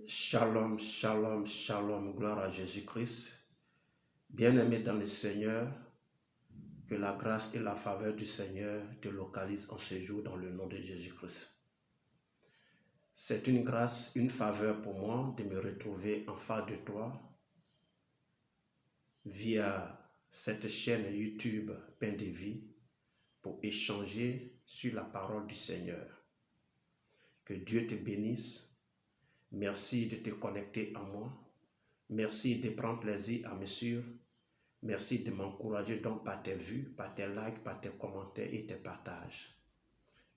Shalom, shalom, shalom, gloire à Jésus-Christ. Bien-aimé dans le Seigneur, que la grâce et la faveur du Seigneur te localisent en ce jour dans le nom de Jésus-Christ. C'est une grâce, une faveur pour moi de me retrouver en face de toi via cette chaîne YouTube Pain de Vie pour échanger sur la parole du Seigneur. Que Dieu te bénisse. Merci de te connecter à moi. Merci de prendre plaisir à me suivre. Merci de m'encourager donc par tes vues, par tes likes, par tes commentaires et tes partages.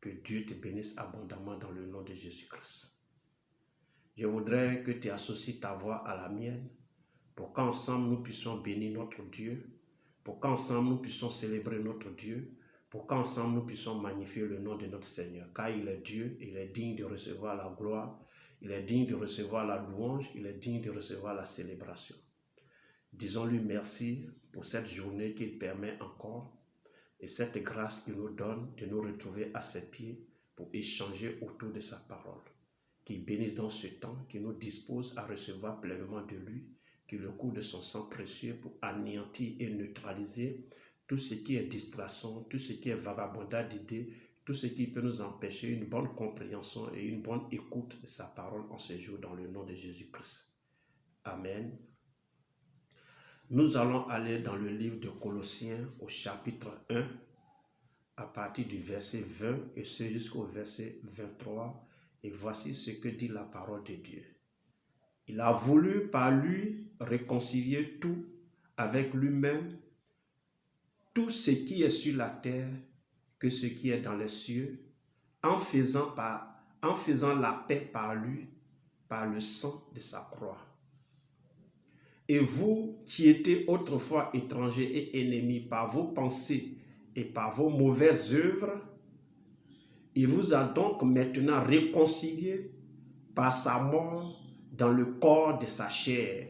Que Dieu te bénisse abondamment dans le nom de Jésus-Christ. Je voudrais que tu associes ta voix à la mienne pour qu'ensemble nous puissions bénir notre Dieu, pour qu'ensemble nous puissions célébrer notre Dieu, pour qu'ensemble nous puissions magnifier le nom de notre Seigneur. Car il est Dieu, il est digne de recevoir la gloire, il est digne de recevoir la louange, il est digne de recevoir la célébration. Disons-lui merci pour cette journée qu'il permet encore et cette grâce qu'il nous donne de nous retrouver à ses pieds pour échanger autour de sa parole. Qu'il bénisse dans ce temps, qu'il nous dispose à recevoir pleinement de lui, qu'il le cours de son sang précieux pour anéantir et neutraliser tout ce qui est distraction, tout ce qui est vagabondage d'idées, tout ce qui peut nous empêcher une bonne compréhension et une bonne écoute de sa parole en ce jour dans le nom de Jésus-Christ. Amen. Nous allons aller dans le livre de Colossiens au chapitre 1 à partir du verset 20 et ce jusqu'au verset 23 et voici ce que dit la parole de Dieu. Il a voulu par lui réconcilier tout avec lui-même, tout ce qui est sur la terre que ce qui est dans les cieux, en faisant la paix par lui, par le sang de sa croix. Et vous qui étiez autrefois étrangers et ennemis par vos pensées et par vos mauvaises œuvres, il vous a donc maintenant réconciliés par sa mort dans le corps de sa chair,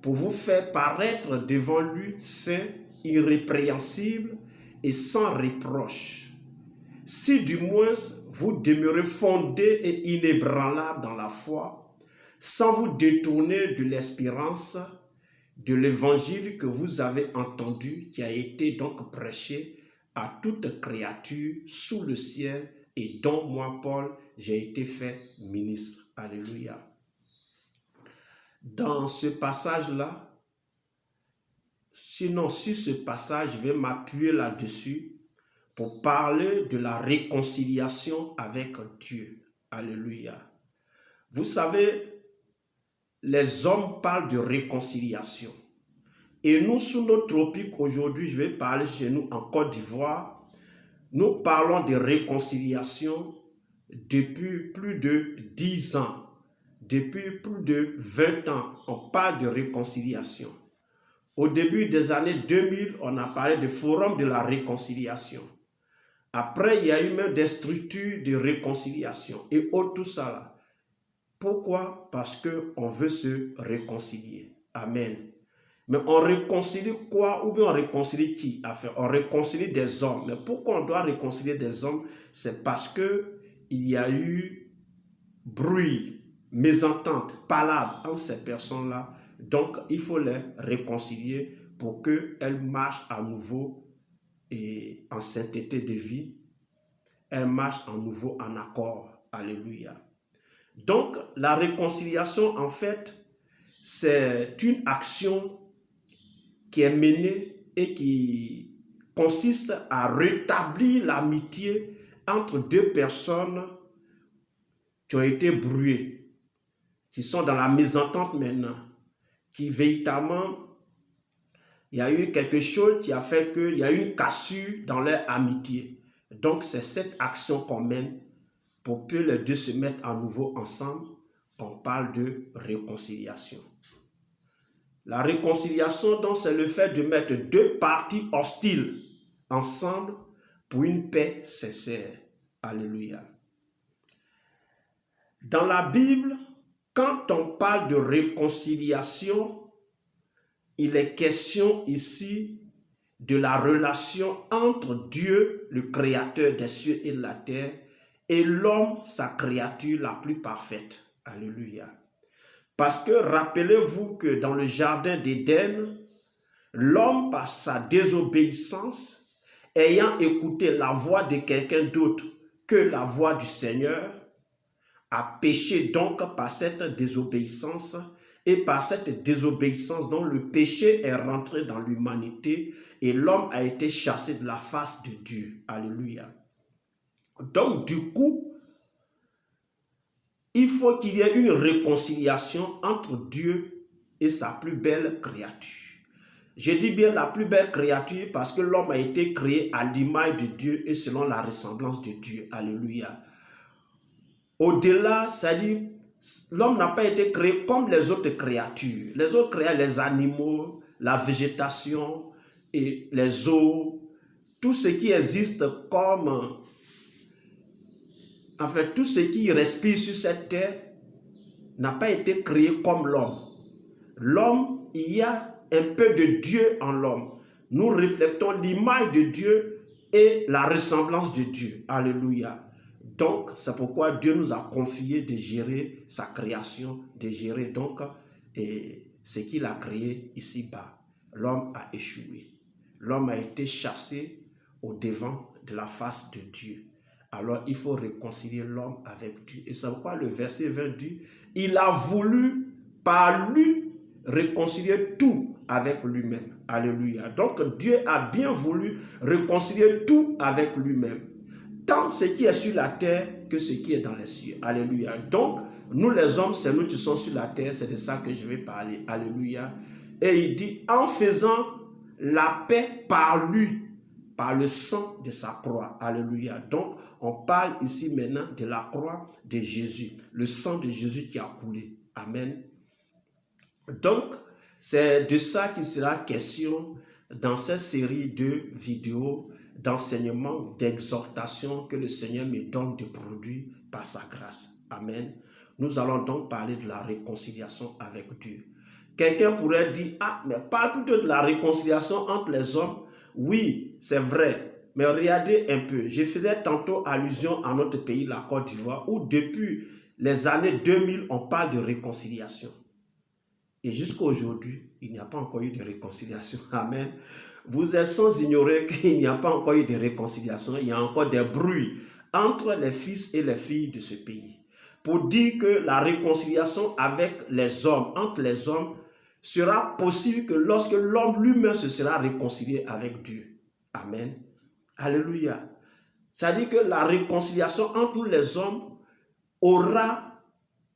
pour vous faire paraître devant lui saint, irrépréhensible et sans reproche, si du moins vous demeurez fondés et inébranlables dans la foi, sans vous détourner de l'espérance de l'évangile que vous avez entendu, qui a été donc prêché à toute créature sous le ciel et dont moi, Paul, j'ai été fait ministre. Alléluia. Dans ce passage-là, sinon sur ce passage, je vais m'appuyer là-dessus pour parler de la réconciliation avec Dieu. Alléluia. Vous savez, les hommes parlent de réconciliation. Et nous, sous nos tropiques, aujourd'hui, je vais parler chez nous en Côte d'Ivoire, nous parlons de réconciliation depuis plus de 10 ans. Depuis plus de 20 ans, on parle de réconciliation. Au début des années 2000, on a parlé de forum de la réconciliation. Après, il y a eu même des structures de réconciliation. Et tout ça là. Pourquoi? Parce qu'on veut se réconcilier. Amen. Mais on réconcilie quoi? Ou bien on réconcilie qui? Enfin, on réconcilie des hommes. Mais pourquoi on doit réconcilier des hommes? C'est parce qu'il y a eu bruit, mésentente, palabre entre ces personnes-là. Donc, il faut les réconcilier pour qu'elles marchent à nouveau et en sainteté de vie. Elles marchent à nouveau en accord. Alléluia. Donc, la réconciliation, en fait, c'est une action qui est menée et qui consiste à rétablir l'amitié entre deux personnes qui ont été brouillées, qui sont dans la mésentente maintenant, qui véritablement, il y a eu quelque chose qui a fait qu'il y a eu une cassure dans leur amitié. Donc, c'est cette action qu'on mène pour que les deux se mettent à nouveau ensemble, on parle de réconciliation. La réconciliation, donc, c'est le fait de mettre deux parties hostiles ensemble pour une paix sincère. Alléluia. Dans la Bible, quand on parle de réconciliation, il est question ici de la relation entre Dieu, le créateur des cieux et de la terre, et l'homme, sa créature la plus parfaite. Alléluia. Parce que rappelez-vous que dans le jardin d'Éden, l'homme, par sa désobéissance, ayant écouté la voix de quelqu'un d'autre que la voix du Seigneur, a péché donc par cette désobéissance, et par cette désobéissance dont le péché est rentré dans l'humanité et l'homme a été chassé de la face de Dieu. Alléluia. Donc du coup, il faut qu'il y ait une réconciliation entre Dieu et sa plus belle créature. Je dis bien la plus belle créature parce que l'homme a été créé à l'image de Dieu et selon la ressemblance de Dieu. Alléluia. Au-delà, c'est-à-dire, l'homme n'a pas été créé comme les autres créatures. Les autres créatures, les animaux, la végétation et les eaux, tout ce qui existe comme... En fait, tout ce qui respire sur cette terre n'a pas été créé comme l'homme. L'homme, il y a un peu de Dieu en l'homme. Nous reflétons l'image de Dieu et la ressemblance de Dieu. Alléluia. Donc, c'est pourquoi Dieu nous a confié de gérer sa création, de gérer donc ce qu'il a créé ici-bas. L'homme a échoué. L'homme a été chassé au devant de la face de Dieu. Alors, il faut réconcilier l'homme avec Dieu. Et c'est pourquoi le verset 20 dit, il a voulu par lui réconcilier tout avec lui-même. Alléluia. Donc, Dieu a bien voulu réconcilier tout avec lui-même. Tant ce qui est sur la terre que ce qui est dans les cieux. Alléluia. Donc, nous les hommes, c'est nous qui sommes sur la terre. C'est de ça que je vais parler. Alléluia. Et il dit, en faisant la paix par lui, par le sang de sa croix. Alléluia. Donc, on parle ici maintenant de la croix de Jésus. Le sang de Jésus qui a coulé. Amen. Donc, c'est de ça qu'il sera question dans cette série de vidéos d'enseignement, d'exhortation que le Seigneur me donne de produire par sa grâce. Amen. Nous allons donc parler de la réconciliation avec Dieu. Quelqu'un pourrait dire, ah, mais parle plutôt de la réconciliation entre les hommes. Oui, c'est vrai, mais regardez un peu. Je faisais tantôt allusion à notre pays, la Côte d'Ivoire, où depuis les années 2000, on parle de réconciliation. Et jusqu'à aujourd'hui, il n'y a pas encore eu de réconciliation. Amen. Vous êtes sans ignorer qu'il n'y a pas encore eu de réconciliation. Il y a encore des bruits entre les fils et les filles de ce pays. Pour dire que la réconciliation avec les hommes, entre les hommes, sera possible que lorsque l'homme lui-même se sera réconcilié avec Dieu. Amen. Alléluia. C'est-à-dire que la réconciliation entre nous les hommes aura,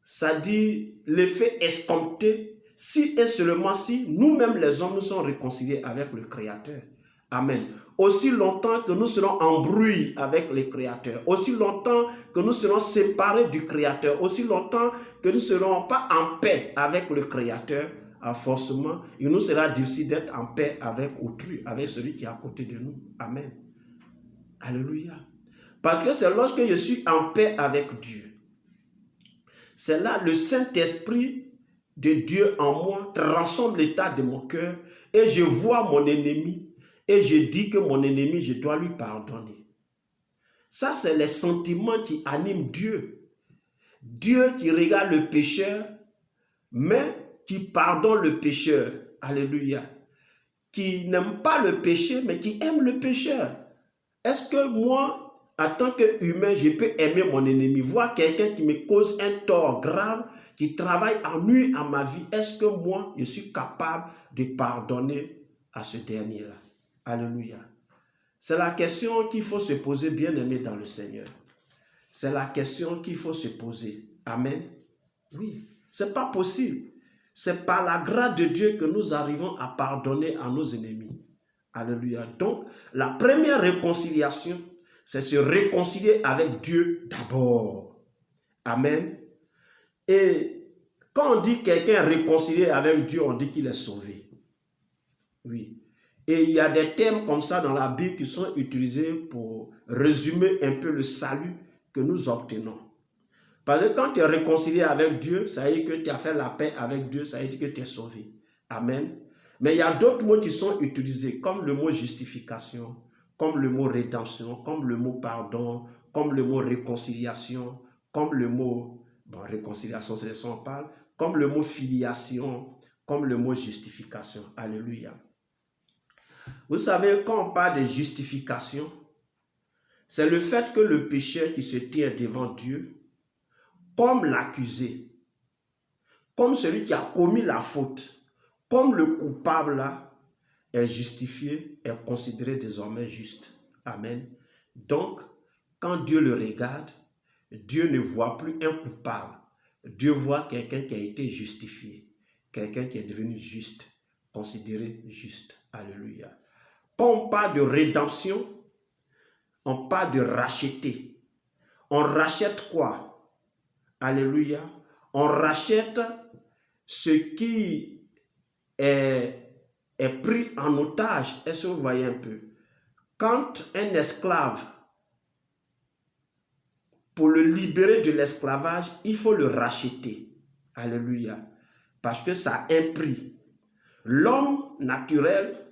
c'est-à-dire l'effet escompté, si et seulement si nous-mêmes les hommes nous sommes réconciliés avec le Créateur. Amen. Aussi longtemps que nous serons en bruit avec le Créateur, aussi longtemps que nous serons séparés du Créateur, aussi longtemps que nous ne serons pas en paix avec le Créateur, forcément, il nous sera difficile d'être en paix avec autrui, avec celui qui est à côté de nous. Amen. Alléluia. Parce que c'est lorsque je suis en paix avec Dieu, c'est là le Saint-Esprit de Dieu en moi transforme l'état de mon cœur et je vois mon ennemi et je dis que mon ennemi, je dois lui pardonner. Ça, c'est les sentiments qui animent Dieu. Dieu qui regarde le pécheur, mais qui pardonne le pécheur. Alléluia. Qui n'aime pas le péché, mais qui aime le pécheur. Est-ce que moi, en tant qu'humain, je peux aimer mon ennemi, voir quelqu'un qui me cause un tort grave, qui travaille en nuit à ma vie? Est-ce que moi, je suis capable de pardonner à ce dernier-là? Alléluia. C'est la question qu'il faut se poser, bien-aimé dans le Seigneur. C'est la question qu'il faut se poser. Amen. Oui, c'est pas possible. C'est par la grâce de Dieu que nous arrivons à pardonner à nos ennemis. Alléluia. Donc, la première réconciliation, c'est se réconcilier avec Dieu d'abord. Amen. Et quand on dit quelqu'un réconcilié avec Dieu, on dit qu'il est sauvé. Oui. Et il y a des termes comme ça dans la Bible qui sont utilisés pour résumer un peu le salut que nous obtenons. Parce que quand tu es réconcilié avec Dieu, ça veut dire que tu as fait la paix avec Dieu, ça veut dire que tu es sauvé. Amen. Mais il y a d'autres mots qui sont utilisés, comme le mot justification, comme le mot rédemption, comme le mot pardon, comme le mot réconciliation, comme le mot Bon, réconciliation, c'est de ça on parle. Comme le mot filiation, comme le mot justification. Alléluia. Vous savez, quand on parle de justification, c'est le fait que le pécheur qui se tient devant Dieu, comme l'accusé, comme celui qui a commis la faute, comme le coupable là, est justifié, est considéré désormais juste. Amen. Donc, quand Dieu le regarde, Dieu ne voit plus un coupable. Dieu voit quelqu'un qui a été justifié, quelqu'un qui est devenu juste, considéré juste. Alléluia. Quand on parle de rédemption, on parle de racheter. On rachète quoi? Alléluia. On rachète ce qui est pris en otage. Est-ce que vous voyez un peu? Quand un esclave, pour le libérer de l'esclavage, il faut le racheter. Alléluia. Parce que ça a un prix. L'homme naturel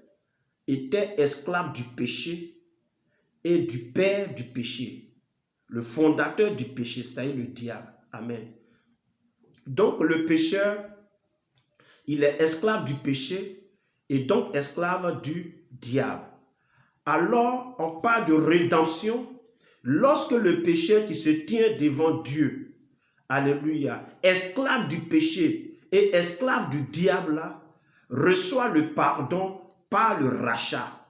était esclave du péché et du père du péché. Le fondateur du péché, c'est-à-dire le diable. Amen. Donc le pécheur, il est esclave du péché et donc esclave du diable. Alors, on parle de rédemption lorsque le pécheur qui se tient devant Dieu, alléluia, esclave du péché et esclave du diable, là, reçoit le pardon par le rachat.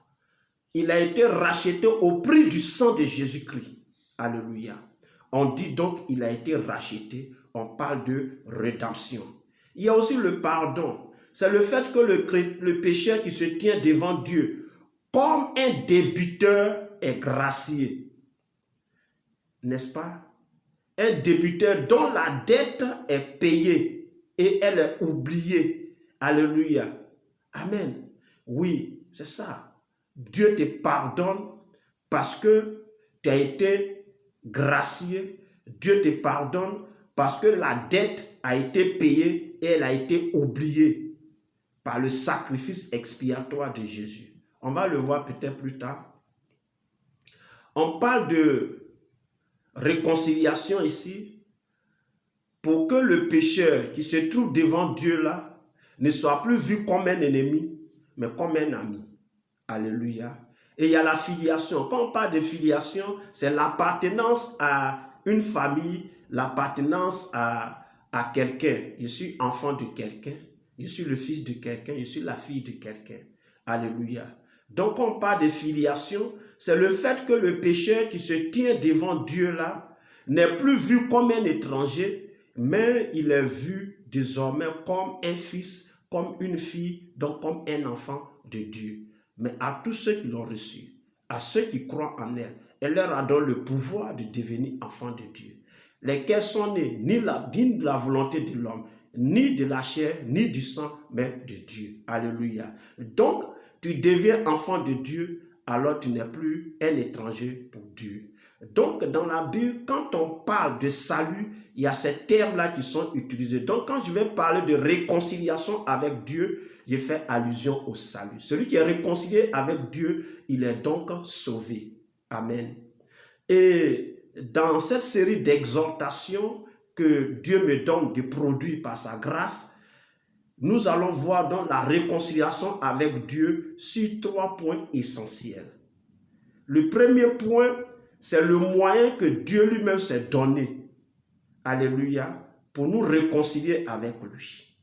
Il a été racheté au prix du sang de Jésus-Christ. Alléluia. On dit donc qu'il a été racheté. On parle de rédemption. Il y a aussi le pardon. C'est le fait que le pécheur qui se tient devant Dieu, comme un débiteur, est gracié. N'est-ce pas? Un débiteur dont la dette est payée et elle est oubliée. Alléluia. Amen. Oui, c'est ça. Dieu te pardonne parce que tu as été gracié. Dieu te pardonne parce que la dette a été payée et elle a été oubliée par le sacrifice expiatoire de Jésus. On va le voir peut-être plus tard. On parle de réconciliation ici pour que le pécheur qui se trouve devant Dieu là ne soit plus vu comme un ennemi, mais comme un ami. Alléluia. Et il y a la filiation. Quand on parle de filiation, c'est l'appartenance à une famille, l'appartenance à quelqu'un. Je suis enfant de quelqu'un, je suis le fils de quelqu'un, je suis la fille de quelqu'un. Alléluia. Donc quand on parle de filiation, c'est le fait que le pécheur qui se tient devant Dieu là n'est plus vu comme un étranger, mais il est vu désormais comme un fils, comme une fille, donc comme un enfant de Dieu. Mais à tous ceux qui l'ont reçu, à ceux qui croient en elle leur a donné le pouvoir de devenir enfants de Dieu, lesquels sont nés ni de la volonté de l'homme, ni de la chair, ni du sang, mais de Dieu. Alléluia. Donc, tu deviens enfant de Dieu, alors tu n'es plus un étranger pour Dieu. Donc, dans la Bible, quand on parle de salut, il y a ces termes-là qui sont utilisés. Donc, quand je vais parler de réconciliation avec Dieu, je fais allusion au salut. Celui qui est réconcilié avec Dieu, il est donc sauvé. Amen. Et dans cette série d'exhortations que Dieu me donne de produire par sa grâce, nous allons voir donc la réconciliation avec Dieu sur 3 points essentiels. Le premier point, c'est le moyen que Dieu lui-même s'est donné, alléluia, pour nous réconcilier avec lui.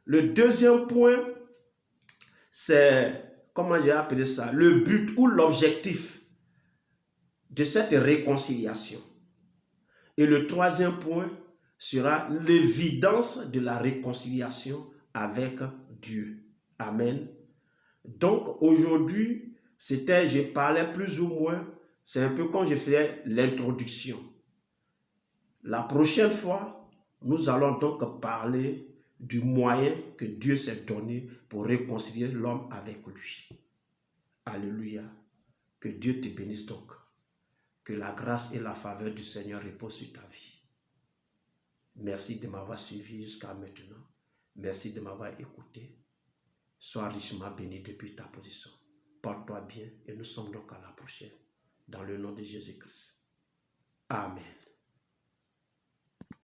Le deuxième point, c'est, comment j'ai appelé ça, le but ou l'objectif de cette réconciliation. Et le troisième point sera l'évidence de la réconciliation avec Dieu. Amen. Donc aujourd'hui, je parlais plus ou moins, c'est un peu comme je faisais l'introduction. La prochaine fois, nous allons donc parler du moyen que Dieu s'est donné pour réconcilier l'homme avec lui. Alléluia. Que Dieu te bénisse donc. Que la grâce et la faveur du Seigneur reposent sur ta vie. Merci de m'avoir suivi jusqu'à maintenant. Merci de m'avoir écouté. Sois richement béni depuis ta position. Porte-toi bien et nous sommes donc à la prochaine. Dans le nom de Jésus-Christ. Amen.